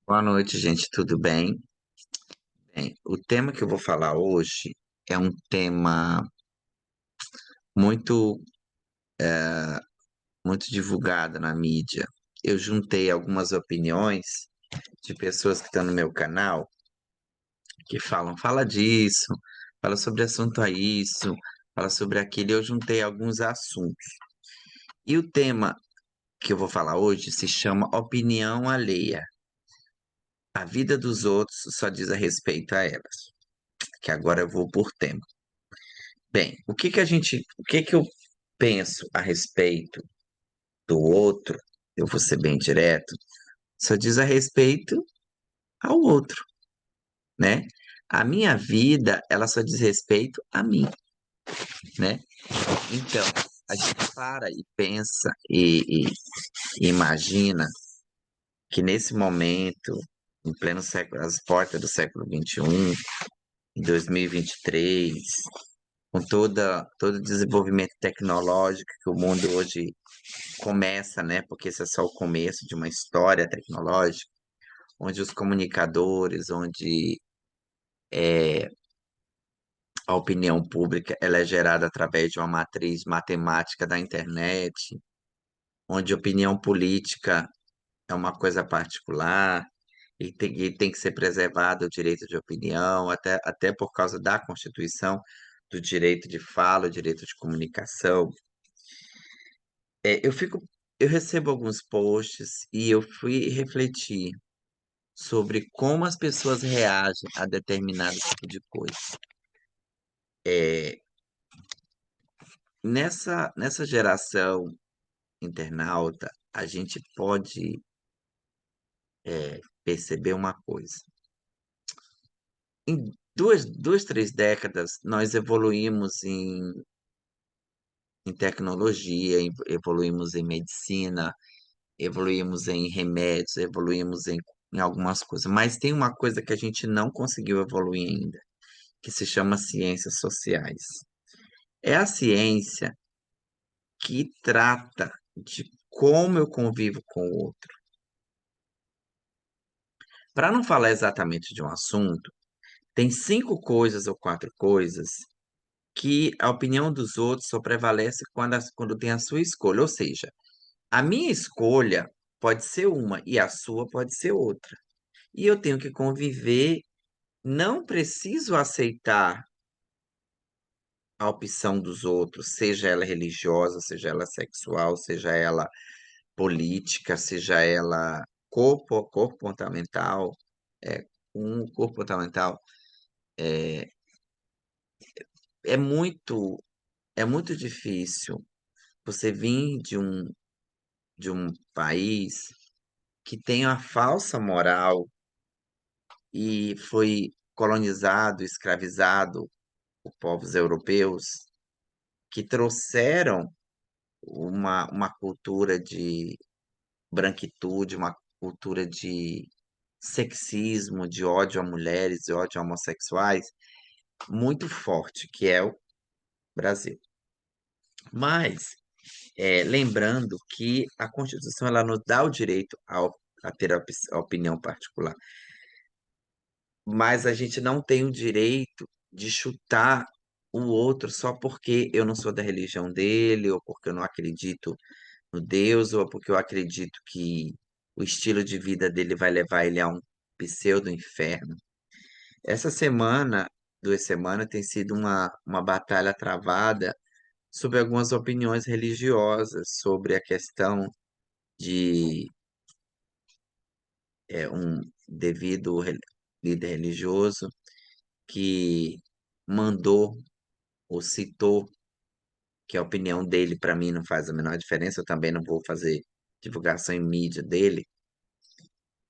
Boa noite, gente. Tudo bem? Bem, o tema que eu vou falar hoje é um tema muito, muito divulgado na mídia. Eu juntei algumas opiniões de pessoas que estão no meu canal que falam, fala disso, fala sobre assunto a isso, fala sobre aquilo. Eu juntei alguns assuntos. E o tema que eu vou falar hoje se chama opinião alheia. A vida dos outros só diz a respeito a elas. Que agora eu vou por tema. Bem, o que que eu penso a respeito do outro, eu vou ser bem direto, só diz a respeito ao outro, né? A minha vida, ela só diz respeito a mim, né? Então, a gente para e pensa e imagina que nesse momento, em pleno século, às portas do século XXI, em 2023, com todo o desenvolvimento tecnológico que o mundo hoje começa, né? Porque esse é só o começo de uma história tecnológica, onde os comunicadores, onde a opinião pública ela é gerada através de uma matriz matemática da internet, onde a opinião política é uma coisa particular e tem que ser preservado o direito de opinião, até por causa da Constituição, do direito de fala, o direito de comunicação. É, eu recebo alguns posts e eu fui refletir sobre como as pessoas reagem a determinado tipo de coisa. É, nessa geração internauta, a gente pode perceber uma coisa. Em duas, três décadas, nós evoluímos em tecnologia, evoluímos em medicina, evoluímos em remédios, em algumas coisas. Mas tem uma coisa que a gente não conseguiu evoluir ainda, que se chama ciências sociais. É a ciência que trata de como eu convivo com o outro. Para não falar exatamente de um assunto, tem cinco coisas ou quatro coisas que a opinião dos outros só prevalece quando tem a sua escolha. Ou seja, a minha escolha pode ser uma e a sua pode ser outra. E eu tenho que conviver, não preciso aceitar a opção dos outros, seja ela religiosa, seja ela sexual, seja ela política, seja ela comportamental, é, comportamental, é muito, é muito difícil você vir de um país que tem a falsa moral e foi colonizado, escravizado por povos europeus que trouxeram uma cultura de branquitude, uma cultura de sexismo, de ódio a mulheres, de ódio a homossexuais, muito forte, que é o Brasil. Mas, lembrando que a Constituição ela nos dá o direito a ter a opinião particular, mas a gente não tem o direito de chutar o outro só porque eu não sou da religião dele, ou porque eu não acredito no Deus, ou porque eu acredito que o estilo de vida dele vai levar ele a um pseudo-inferno. Essa semana, 2 semanas, tem sido uma batalha travada sobre algumas opiniões religiosas, sobre a questão de um líder religioso que mandou ou citou que a opinião dele para mim não faz a menor diferença, eu também não vou fazer divulgação em mídia dele,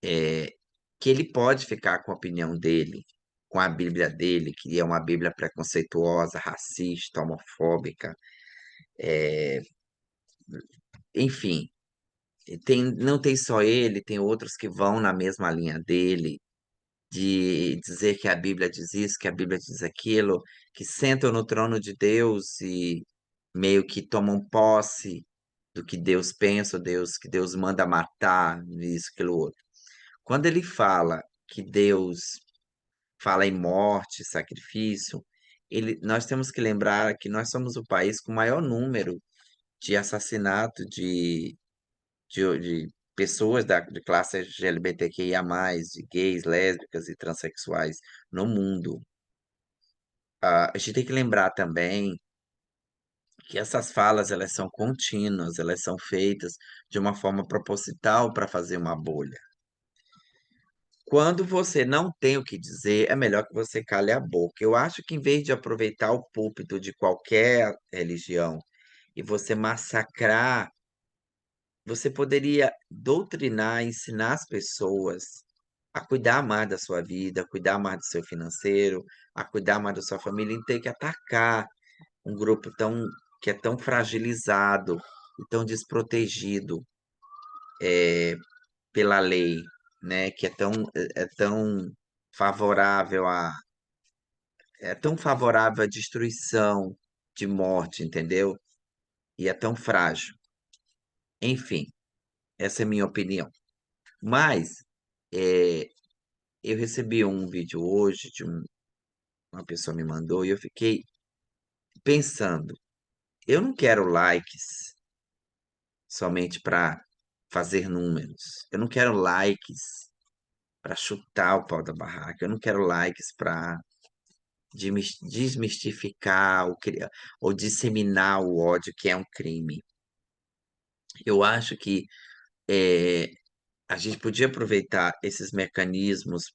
que ele pode ficar com a opinião dele, com a Bíblia dele, que é uma Bíblia preconceituosa, racista, homofóbica, enfim, não tem só ele, tem outros que vão na mesma linha dele, de dizer que a Bíblia diz isso, que a Bíblia diz aquilo, que sentam no trono de Deus e meio que tomam posse do que Deus pensa, que Deus manda matar, isso, aquilo outro. Quando ele fala que Deus fala em morte, sacrifício, nós temos que lembrar que nós somos o país com o maior número de assassinato de pessoas de classe LGBTQIA+, de gays, lésbicas e transexuais no mundo. A gente tem que lembrar também que essas falas elas são contínuas, elas são feitas de uma forma proposital para fazer uma bolha. Quando você não tem o que dizer, é melhor que você cale a boca. Eu acho que em vez de aproveitar o púlpito de qualquer religião e você massacrar, você poderia doutrinar, ensinar as pessoas a cuidar mais da sua vida, a cuidar mais do seu financeiro, a cuidar mais da sua família, e ter que atacar um grupo que é tão fragilizado e tão desprotegido pela lei, né? Que é tão favorável é tão favorável à destruição, de morte, entendeu? E é tão frágil. Enfim, essa é a minha opinião. Mas é, eu recebi um vídeo hoje uma pessoa me mandou e eu fiquei pensando, eu não quero likes somente para fazer números. Eu não quero likes para chutar o pau da barraca. Eu não quero likes para desmistificar ou disseminar o ódio, que é um crime. Eu acho que é, a gente podia aproveitar esses mecanismos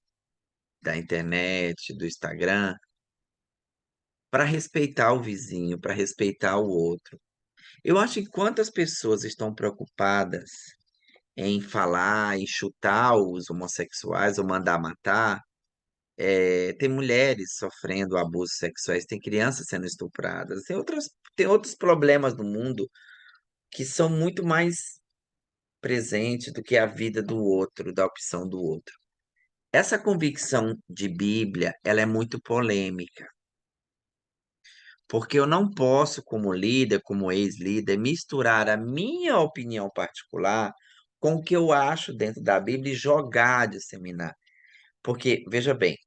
da internet, do Instagram, para respeitar o vizinho, para respeitar o outro. Eu acho que quantas pessoas estão preocupadas em falar e chutar os homossexuais ou mandar matar, tem mulheres sofrendo abusos sexuais, tem crianças sendo estupradas, tem outros problemas no mundo que são muito mais presentes do que a vida do outro, da opção do outro. Essa convicção de Bíblia, ela é muito polêmica, porque eu não posso, como líder, como ex-líder, misturar a minha opinião particular com o que eu acho dentro da Bíblia e jogar, disseminar. Porque, veja bem,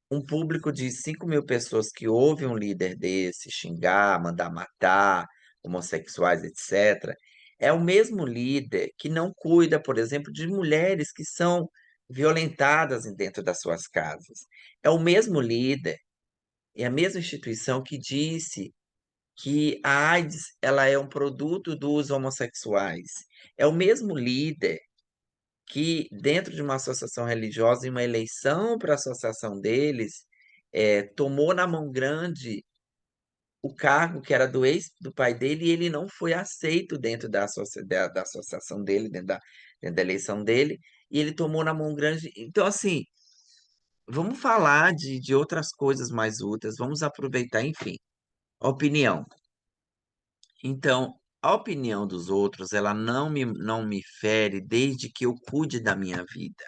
um público de 5.000 pessoas que ouve um líder desse xingar, mandar matar, homossexuais, etc., é o mesmo líder que não cuida, por exemplo, de mulheres que são violentadas dentro das suas casas. É o mesmo líder, é a mesma instituição que disse que a AIDS ela é um produto dos homossexuais. É o mesmo líder que, dentro de uma associação religiosa, em uma eleição para a associação deles, tomou na mão grande o cargo que era do ex do pai dele e ele não foi aceito dentro da associação dele, dentro da eleição dele, e ele tomou na mão grande. Então, assim, vamos falar de outras coisas mais úteis, vamos aproveitar, enfim, a opinião. Então, a opinião dos outros, ela não me fere desde que eu cuide da minha vida.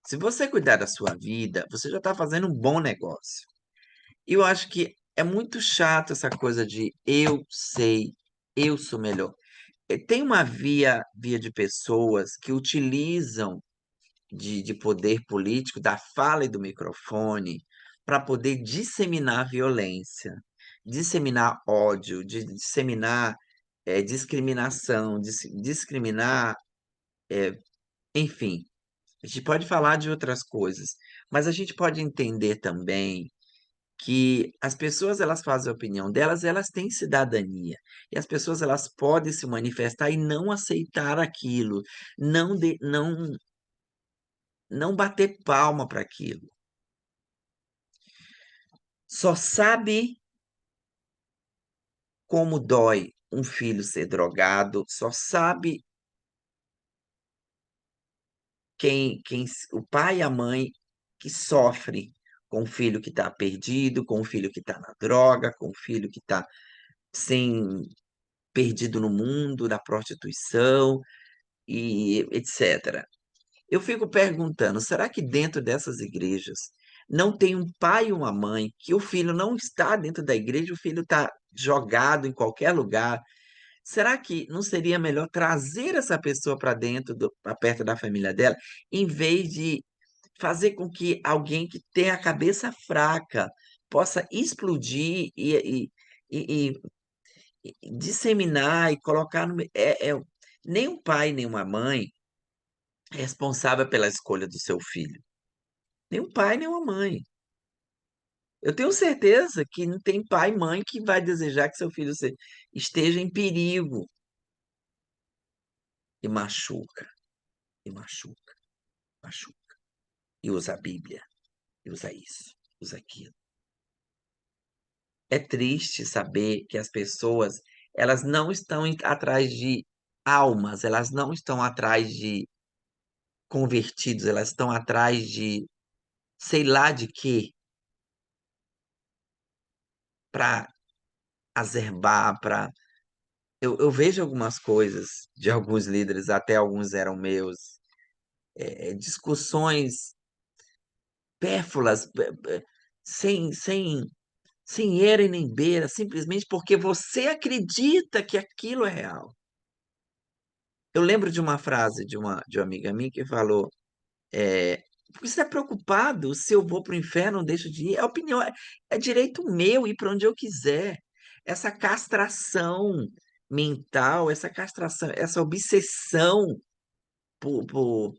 Se você cuidar da sua vida, você já está fazendo um bom negócio. E eu acho que é muito chato essa coisa de eu sei, eu sou melhor. Tem uma via de pessoas que utilizam de poder político, da fala e do microfone, para poder disseminar violência, disseminar ódio, disseminar discriminação, discriminar, enfim. A gente pode falar de outras coisas, mas a gente pode entender também que as pessoas elas fazem a opinião delas, elas têm cidadania. E as pessoas elas podem se manifestar e não aceitar aquilo, não bater palma para aquilo. Só sabe como dói um filho ser drogado, só sabe o pai e a mãe que sofre com o filho que está perdido, com o filho que está na droga, com o filho que está sem perdido no mundo da prostituição e etc. Eu fico perguntando, será que dentro dessas igrejas não tem um pai e uma mãe que o filho não está dentro da igreja, o filho está jogado em qualquer lugar, Será que não seria melhor trazer essa pessoa para dentro, para perto da família dela, em vez de fazer com que alguém que tem a cabeça fraca possa explodir e- e disseminar e colocar no. Nem um pai, nem uma mãe é responsável pela escolha do seu filho. Nem um pai, nem uma mãe. Eu tenho certeza que não tem pai e mãe que vai desejar que seu filho esteja em perigo e machuca, e machuca, machuca. E usa a Bíblia, e usa isso, usa aquilo. É triste saber que as pessoas, elas não estão atrás de almas, elas não estão atrás de convertidos, elas estão atrás de sei lá de quê, para azerbar, para. Eu vejo algumas coisas de alguns líderes, até alguns eram meus, discussões pérfulas, sem era e nem beira, simplesmente porque você acredita que aquilo é real. Eu lembro de uma frase de uma amiga minha que falou: "Por que você está preocupado se eu vou para o inferno ou deixo de ir? É opinião, é direito meu ir para onde eu quiser." Essa castração mental, essa castração, essa obsessão por, por,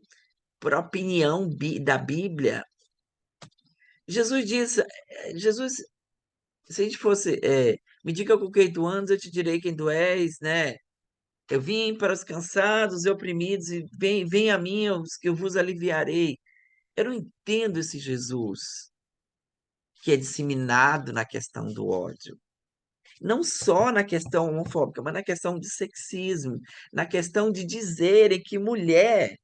por opinião da Bíblia. Jesus diz, Jesus, se a gente fosse, me diga com quem tu andas, eu te direi quem tu és, né? Eu vim para os cansados e oprimidos, e vem a mim, os que eu vos aliviarei. Eu não entendo esse Jesus que é disseminado na questão do ódio. Não só na questão homofóbica, mas na questão de sexismo, na questão de dizerem que mulher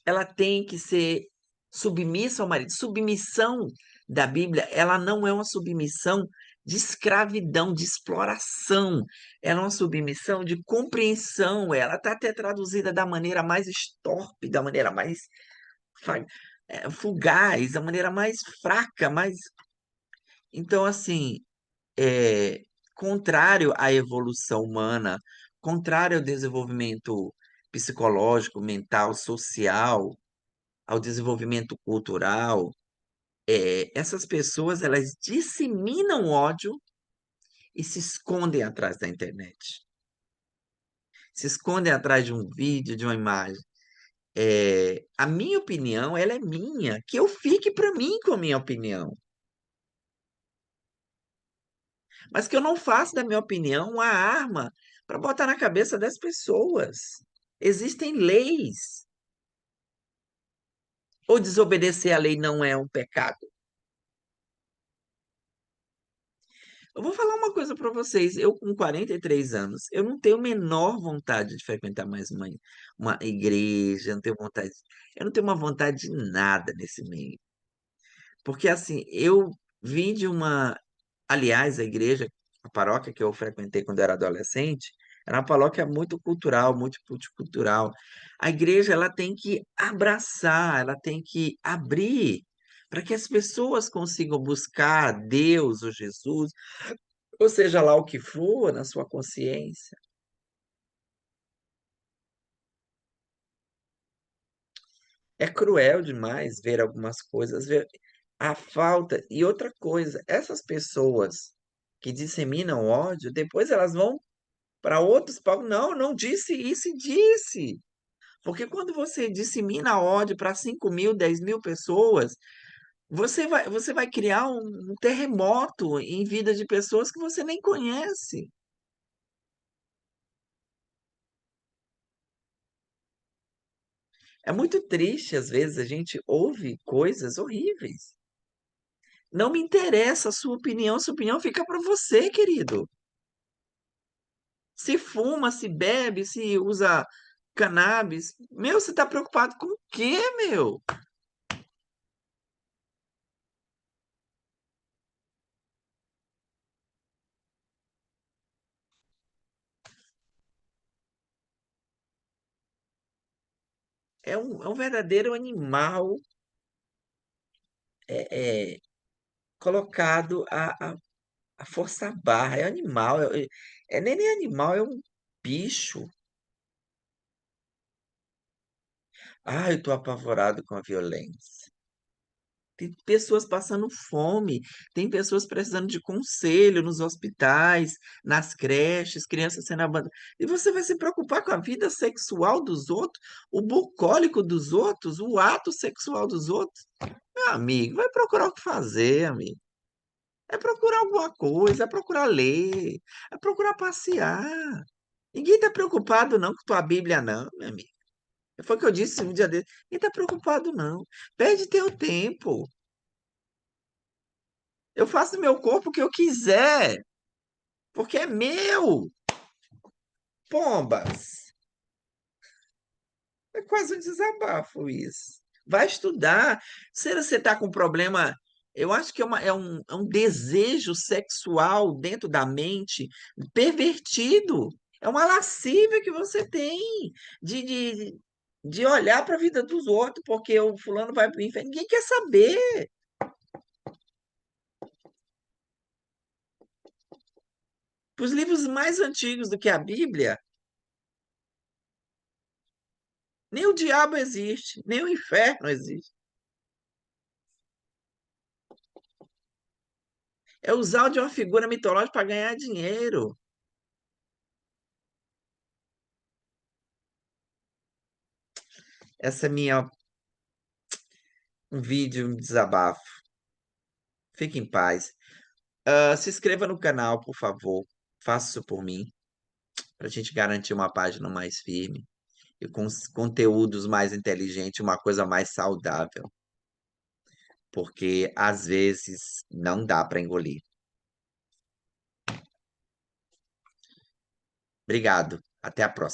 ela tem que ser submissa ao marido. Submissão da Bíblia, ela não é uma submissão de escravidão, de exploração. Ela é uma submissão de compreensão. Ela está até traduzida da maneira mais estorpe, da maneira mais fa- fugaz, da maneira mais fraca, mais. Então, assim, é, contrário à evolução humana, contrário ao desenvolvimento psicológico, mental, social, ao desenvolvimento cultural, essas pessoas elas disseminam ódio e se escondem atrás da internet, se escondem atrás de um vídeo, de uma imagem. A minha opinião, ela é minha, que eu fique para mim com a minha opinião, mas que eu não faça da minha opinião uma arma para botar na cabeça das pessoas. Existem leis. Ou desobedecer à lei não é um pecado? Eu vou falar uma coisa para vocês. Eu, com 43 anos, eu não tenho a menor vontade de frequentar mais uma igreja, eu não tenho vontade, eu não tenho uma vontade de nada nesse meio. Porque, assim, eu vim de uma. Aliás, a igreja, a paróquia que eu frequentei quando eu era adolescente, era uma paróquia muito cultural, muito multicultural. A igreja, ela tem que abraçar, ela tem que abrir para que as pessoas consigam buscar Deus ou Jesus, ou seja lá o que for, na sua consciência. É cruel demais ver algumas coisas, ver a falta. E outra coisa, essas pessoas que disseminam ódio, depois elas vão para outros palcos. Não, não disse isso e disse. Porque quando você dissemina ódio para 5.000, 10.000 pessoas, você vai criar um terremoto em vida de pessoas que você nem conhece. É muito triste, às vezes, a gente ouve coisas horríveis. Não me interessa a sua opinião fica para você, querido. Se fuma, se bebe, se usa cannabis, meu, você está preocupado com o quê, meu? É um verdadeiro animal é, é, colocado A força barra é animal, nem animal, é um bicho. Ah, eu tô apavorado com a violência. Tem pessoas passando fome, tem pessoas precisando de conselho nos hospitais, nas creches, crianças sendo abandonadas. E você vai se preocupar com a vida sexual dos outros, o bucólico dos outros, o ato sexual dos outros? Meu amigo, vai procurar o que fazer, amigo. É procurar alguma coisa, é procurar ler, é procurar passear. Ninguém está preocupado não com tua Bíblia, não, meu amigo. Foi o que eu disse um dia desse. Ninguém está preocupado, não. Perde teu tempo. Eu faço do meu corpo o que eu quiser, porque é meu. Pombas. É quase um desabafo isso. Vai estudar. Se você está com problema, eu acho que é um desejo sexual dentro da mente pervertido. É uma lascívia que você tem de, de, de olhar para a vida dos outros, porque o fulano vai para o inferno. Ninguém quer saber. Os livros mais antigos do que a Bíblia, nem o diabo existe, nem o inferno existe. É usar de uma figura mitológica para ganhar dinheiro. Essa é um vídeo, um desabafo. Fique em paz. Se inscreva no canal, por favor. Faça isso por mim, para a gente garantir uma página mais firme e com conteúdos mais inteligentes, uma coisa mais saudável. Porque às vezes não dá para engolir. Obrigado. Até a próxima.